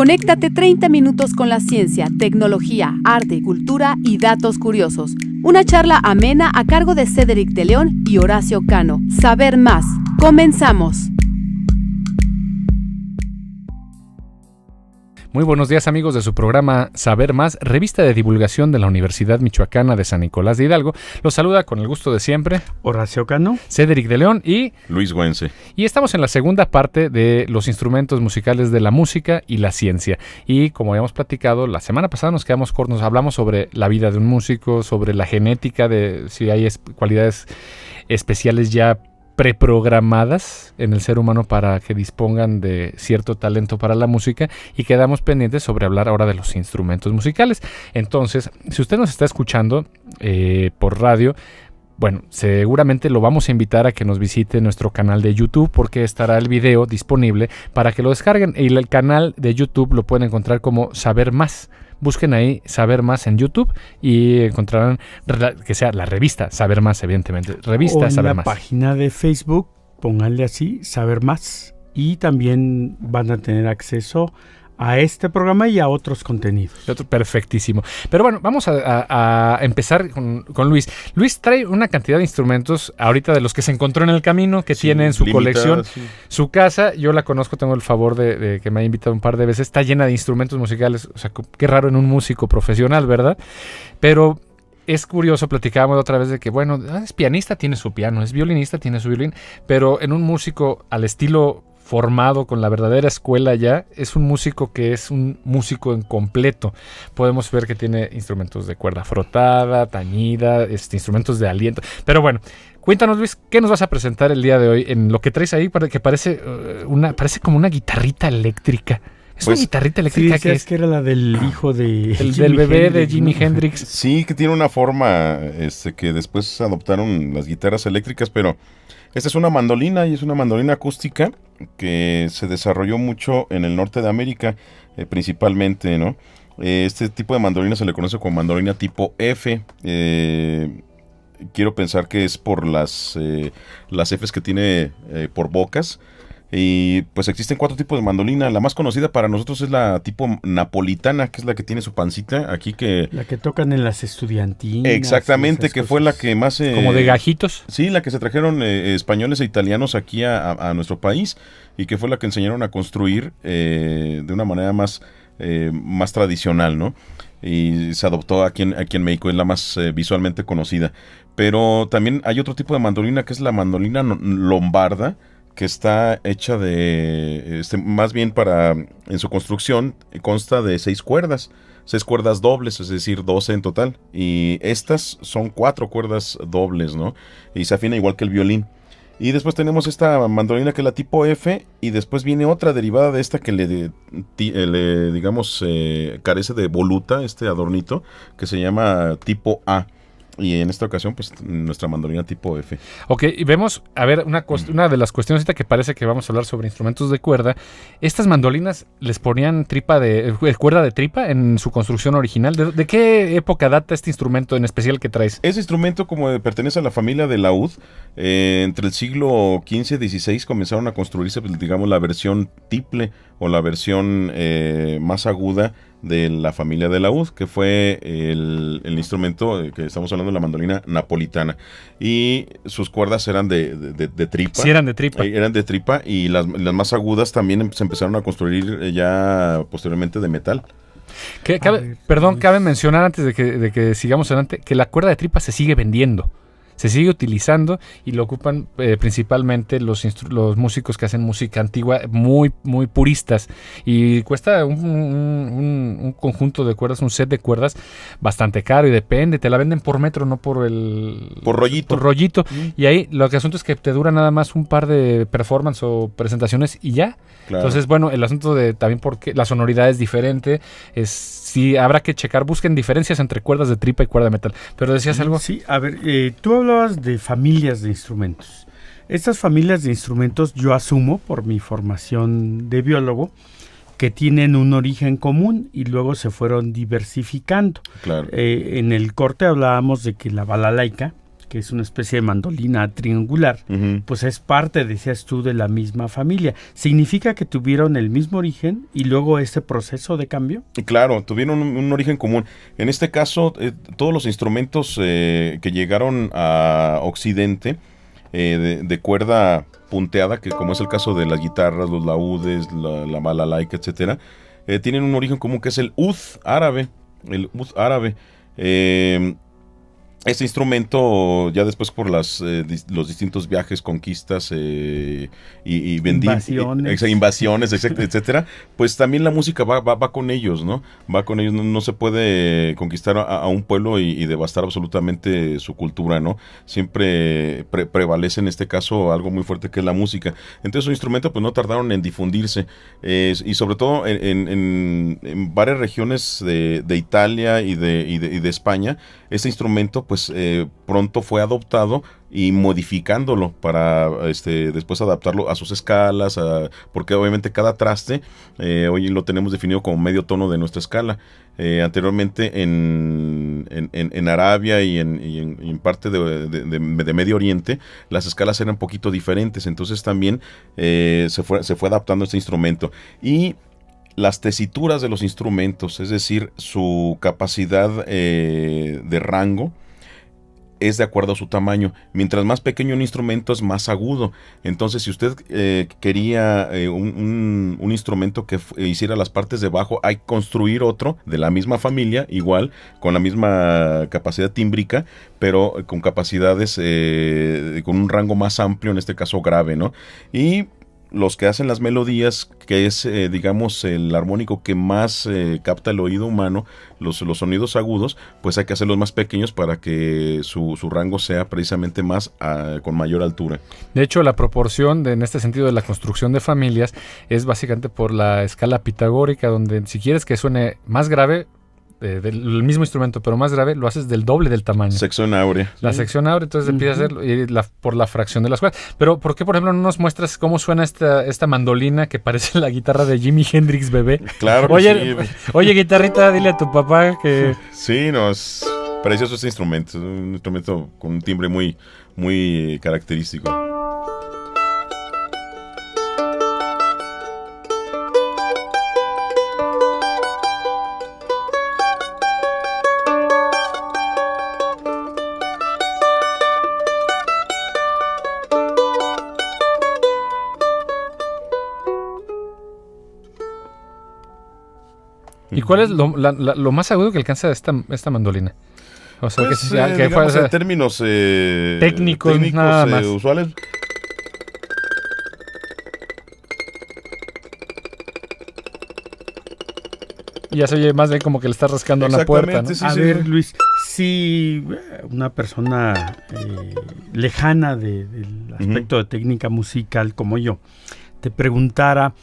Conéctate 30 minutos con la ciencia, tecnología, arte, cultura y datos curiosos. Una charla amena a cargo de Cédric de León y Horacio Cano. Saber más. ¡Comenzamos! Muy buenos días, amigos de su programa Saber Más, revista de divulgación de la Universidad Michoacana de San Nicolás de Hidalgo. Los saluda con el gusto de siempre Horacio Cano, Cédric de León y Luis Güense. Y estamos en la segunda parte de los instrumentos musicales de la música y la ciencia. Y como habíamos platicado, la semana pasada nos quedamos cortos, nos hablamos sobre la vida de un músico, sobre la genética, de si hay cualidades especiales ya preprogramadas en el ser humano para que dispongan de cierto talento para la música, y quedamos pendientes sobre hablar ahora de los instrumentos musicales. Entonces, si usted nos está escuchando por radio, bueno, seguramente lo vamos a invitar a que nos visite nuestro canal de YouTube, porque estará el video disponible para que lo descarguen. Y el canal de YouTube lo pueden encontrar como Saber Más. Busquen ahí Saber Más en YouTube y encontrarán que sea la revista Saber Más, evidentemente. Revista Saber Más. En la página de Facebook, pónganle así, Saber Más. Y también van a tener acceso a este programa y a otros contenidos. Perfectísimo. Pero bueno, vamos a empezar con Luis. Luis trae una cantidad de instrumentos ahorita de los que se encontró en el camino, que tiene en su colección. Sí. Su casa, yo la conozco, tengo el favor de que me ha invitado un par de veces, está llena de instrumentos musicales. O sea, qué raro en un músico profesional, ¿verdad? Pero es curioso, platicábamos otra vez de que, bueno, es pianista, tiene su piano, es violinista, tiene su violín, pero en un músico al estilo formado con la verdadera escuela ya, es un músico que es un músico en completo. Podemos ver que tiene instrumentos de cuerda frotada, tañida, instrumentos de aliento. Pero bueno, cuéntanos, Luis, ¿qué nos vas a presentar el día de hoy en lo que traes ahí? Que parece como una guitarrita eléctrica. ¿Es una guitarrita eléctrica? Sí, que era la del hijo de del bebé Hendrix, de Jimi Hendrix. Sí, que tiene una forma que después adoptaron las guitarras eléctricas, pero esta es una mandolina, y es una mandolina acústica que se desarrolló mucho en el norte de América, principalmente, ¿no? Este tipo de mandolina se le conoce como mandolina tipo F. Quiero pensar que es por las Fs que tiene por bocas. Y pues existen 4 tipos de mandolina. La más conocida para nosotros es la tipo napolitana, que es la que tiene su pancita aquí, la que tocan en las estudiantinas. Exactamente, que fue la que más como de gajitos. Sí, la que se trajeron españoles e italianos aquí a nuestro país, y que fue la que enseñaron a construir de una manera más tradicional, ¿no? Y se adoptó aquí en México, es la más visualmente conocida. Pero también hay otro tipo de mandolina, que es la mandolina lombarda, que está hecha de, más bien en su construcción, consta de 6 cuerdas dobles, es decir, 12 en total, y estas son 4 cuerdas dobles, ¿no? Y se afina igual que el violín. Y después tenemos esta mandolina, que es la tipo F, y después viene otra derivada de esta que digamos, carece de voluta, este adornito, que se llama tipo A. Y en esta ocasión, pues, nuestra mandolina tipo F. Ok, y vemos, a ver, una de las cuestiones que parece que vamos a hablar sobre instrumentos de cuerda. Estas mandolinas les ponían cuerda de tripa en su construcción original. ¿De qué época data este instrumento en especial que traes? Ese instrumento pertenece a la familia de laúd. Entre el siglo XV y XVI comenzaron a construirse, pues, digamos, la versión tiple o la versión más aguda de la familia de laúd, que fue el instrumento que estamos hablando, de la mandolina napolitana, y sus cuerdas eran de tripa. Sí, eran de tripa. Eran de tripa, y las más agudas también se empezaron a construir ya posteriormente de metal. Cabe mencionar antes de que sigamos adelante, que la cuerda de tripa se sigue vendiendo. Se sigue utilizando y lo ocupan principalmente los músicos que hacen música antigua, muy, muy puristas. Y cuesta un conjunto de cuerdas, un set de cuerdas bastante caro, y depende, te la venden por metro, no por rollito. Por rollito. Y ahí lo que asunto es que te dura nada más un par de performance o presentaciones y ya. Claro. Entonces, bueno, el asunto de también porque la sonoridad es diferente, sí, habrá que checar, busquen diferencias entre cuerdas de tripa y cuerda de metal. Pero decías algo. Sí, a ver, tú hablabas de familias de instrumentos. Estas familias de instrumentos, yo asumo, por mi formación de biólogo, que tienen un origen común y luego se fueron diversificando. Claro. En el corte hablábamos de que la balalaica que es una especie de mandolina triangular, pues es parte, decías tú, de la misma familia. ¿Significa que tuvieron el mismo origen y luego ese proceso de cambio? Claro, tuvieron un origen común. En este caso, todos los instrumentos que llegaron a Occidente de cuerda punteada, que como es el caso de las guitarras, los laúdes, la balalaika, etcétera, tienen un origen común que es el ud árabe. El ud árabe. Este instrumento, ya después por los distintos viajes, conquistas invasiones, etcétera, pues también la música va con ellos, ¿no? Va con ellos, no se puede conquistar a un pueblo y devastar absolutamente su cultura, ¿no? Siempre prevalece en este caso algo muy fuerte que es la música. Entonces su instrumento pues no tardaron en difundirse, y sobre todo en varias regiones de Italia y de España. Este instrumento pues pronto fue adoptado y modificándolo para después adaptarlo a sus escalas, porque obviamente cada traste hoy lo tenemos definido como medio tono de nuestra escala. Anteriormente en Arabia y en parte de Medio Oriente las escalas eran un poquito diferentes, entonces también se fue adaptando este instrumento. Y las tesituras de los instrumentos, es decir, su capacidad de rango, es de acuerdo a su tamaño. Mientras más pequeño un instrumento es más agudo. Entonces, si usted quería un instrumento que hiciera las partes de bajo, hay que construir otro de la misma familia, igual, con la misma capacidad tímbrica, pero con capacidades, con un rango más amplio, en este caso grave, ¿no? Y los que hacen las melodías, que es, digamos, el armónico que más capta el oído humano, los sonidos agudos, pues hay que hacerlos más pequeños para que su rango sea precisamente más con mayor altura. De hecho, la proporción en este sentido de la construcción de familias es básicamente por la escala pitagórica, donde si quieres que suene más grave, del mismo instrumento, pero más grave, lo haces del doble del tamaño. Sección áurea. La sección áurea, entonces empieza a hacerlo por la fracción de las cuerdas. Pero, ¿por qué, por ejemplo, no nos muestras cómo suena esta mandolina que parece la guitarra de Jimi Hendrix bebé? Claro que oye, guitarrita, dile a tu papá que... Sí, es precioso este instrumento. Es un instrumento con un timbre muy, muy característico. ¿Y cuál es lo más agudo que alcanza esta mandolina? O sea, pues, que digamos, en términos técnicos nada más. Usuales. Y ya se oye más bien como que le está rascando en la puerta, ¿no? Sí, a ver, Luis, si una persona lejana del aspecto de técnica musical como yo te preguntara: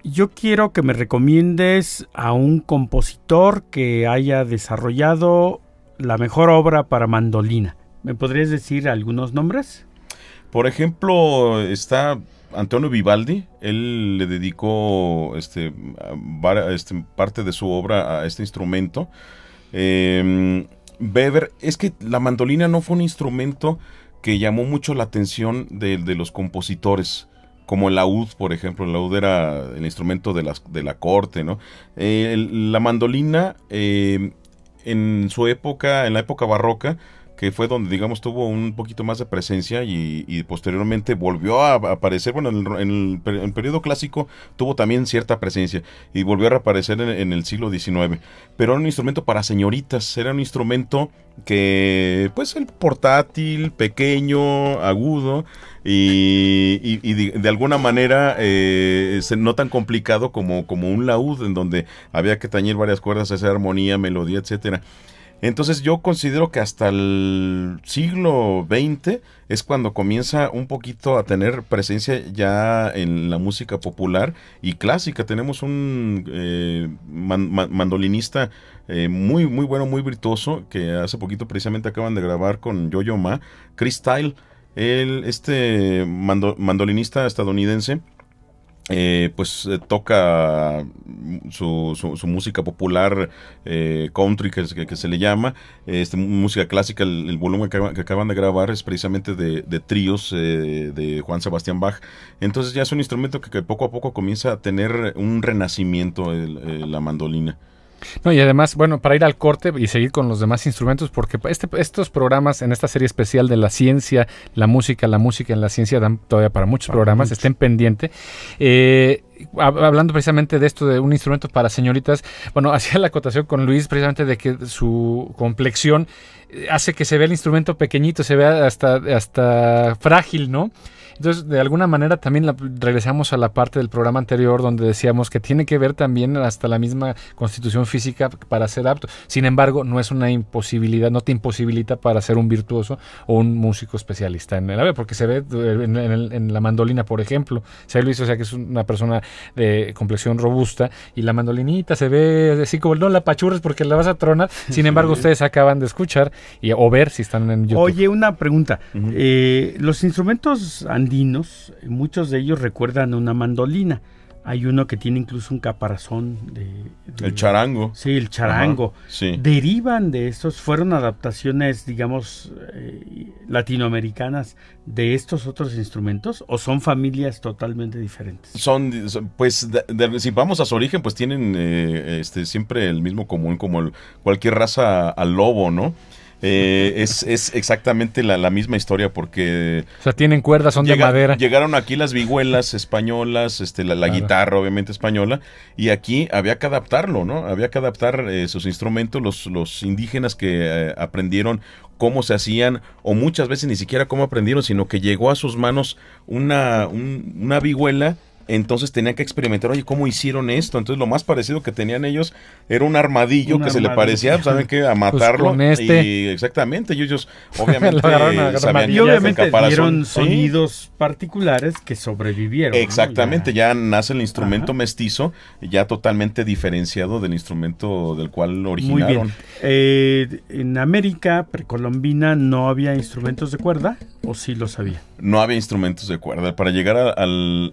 yo quiero que me recomiendes a un compositor que haya desarrollado la mejor obra para mandolina. ¿Me podrías decir algunos nombres? Por ejemplo, está Antonio Vivaldi. Él le dedicó parte de su obra a este instrumento. Weber, es que la mandolina no fue un instrumento que llamó mucho la atención de los compositores, como el laúd, por ejemplo. El laúd era el instrumento de la corte, ¿no? La mandolina, en su época, en la época barroca, que fue donde, digamos, tuvo un poquito más de presencia y posteriormente volvió a aparecer. Bueno, en el periodo clásico tuvo también cierta presencia y volvió a reaparecer en el siglo XIX. Pero era un instrumento para señoritas, era un instrumento que, pues, el portátil, pequeño, agudo y de alguna manera no tan complicado como un laúd, en donde había que tañir varias cuerdas, hacer armonía, melodía, etcétera. Entonces yo considero que hasta el siglo XX es cuando comienza un poquito a tener presencia ya en la música popular y clásica. Tenemos un mandolinista muy, muy bueno, muy virtuoso, que hace poquito precisamente acaban de grabar con Yo-Yo Ma, Chris Steele, mandolinista estadounidense. toca su música popular, country, que se le llama, música clásica. El volumen que acaban de grabar es precisamente de tríos de Juan Sebastián Bach. Entonces ya es un instrumento que poco a poco comienza a tener un renacimiento, la mandolina. No, y además, bueno, para ir al corte y seguir con los demás instrumentos, porque estos programas en esta serie especial de la ciencia, la música en la ciencia, dan todavía para muchos programas, estén pendientes. Hablando precisamente de esto, de un instrumento para señoritas, bueno, hacía la acotación con Luis precisamente de que su complexión hace que se vea el instrumento pequeñito, se vea hasta frágil, ¿no? Entonces, de alguna manera también regresamos a la parte del programa anterior donde decíamos que tiene que ver también hasta la misma constitución física para ser apto. Sin embargo, no es una imposibilidad, no te imposibilita para ser un virtuoso o un músico especialista en el ave, porque se ve en la mandolina, por ejemplo. Se Luis, o sea que es una persona de complexión robusta y la mandolinita se ve así como no la pachurres porque la vas a tronar. Sin embargo, ustedes acaban de escuchar o ver si están en YouTube. Oye, una pregunta. Los instrumentos andinos, muchos de ellos recuerdan una mandolina. Hay uno que tiene incluso un caparazón el charango. Sí, el charango. Ajá, sí. ¿Derivan de estos? ¿Fueron adaptaciones, digamos, latinoamericanas de estos otros instrumentos? ¿O son familias totalmente diferentes? Pues, si vamos a su origen, pues tienen siempre el mismo común, como cualquier raza al lobo, ¿no? Es exactamente la misma historia, porque o sea, tienen cuerdas, son de madera. Llegaron aquí las vihuelas españolas, la guitarra obviamente española, y aquí había que adaptarlo, ¿no? Había que adaptar sus instrumentos, los indígenas que aprendieron cómo se hacían, o muchas veces ni siquiera cómo aprendieron, sino que llegó a sus manos una vihuela. Entonces tenían que experimentar, oye, ¿cómo hicieron esto? Entonces lo más parecido que tenían ellos era un armadillo se le parecía, pues, ¿saben qué? A matarlo. Pues y exactamente, ellos obviamente sabían. Y obviamente dieron sonidos particulares que sobrevivieron. Exactamente, ¿no? Ya nace el instrumento mestizo, ya totalmente diferenciado del instrumento del cual originaron. Muy bien. En América precolombina no había instrumentos de cuerda, ¿o sí los había? No había instrumentos de cuerda. Para llegar al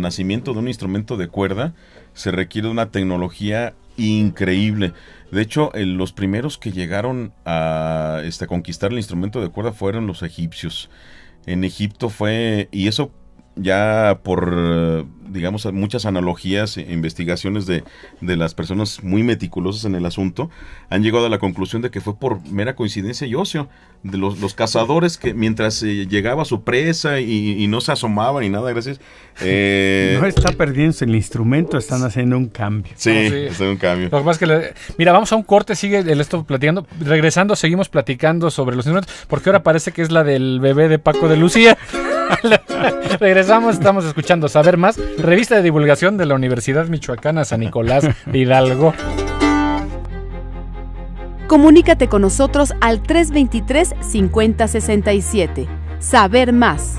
nacimiento de un instrumento de cuerda se requiere una tecnología increíble. De hecho, los primeros que llegaron a conquistar el instrumento de cuerda fueron los egipcios. En Egipto y eso ya por, digamos, muchas analogías e investigaciones de las personas muy meticulosas en el asunto, han llegado a la conclusión de que fue por mera coincidencia y ocio de los cazadores que mientras llegaba su presa y no se asomaban ni nada, gracias. No está perdiéndose el instrumento, están haciendo un cambio. Sí, haciendo un cambio. Lo que pasa es que, mira, vamos a un corte, sigue esto platicando. Regresando, seguimos platicando sobre los instrumentos, porque ahora parece que es la del bebé de Paco de Lucía. Regresamos, estamos escuchando Saber Más, revista de divulgación de la Universidad Michoacana San Nicolás de Hidalgo. Comunícate con nosotros al 323-5067. Saber Más.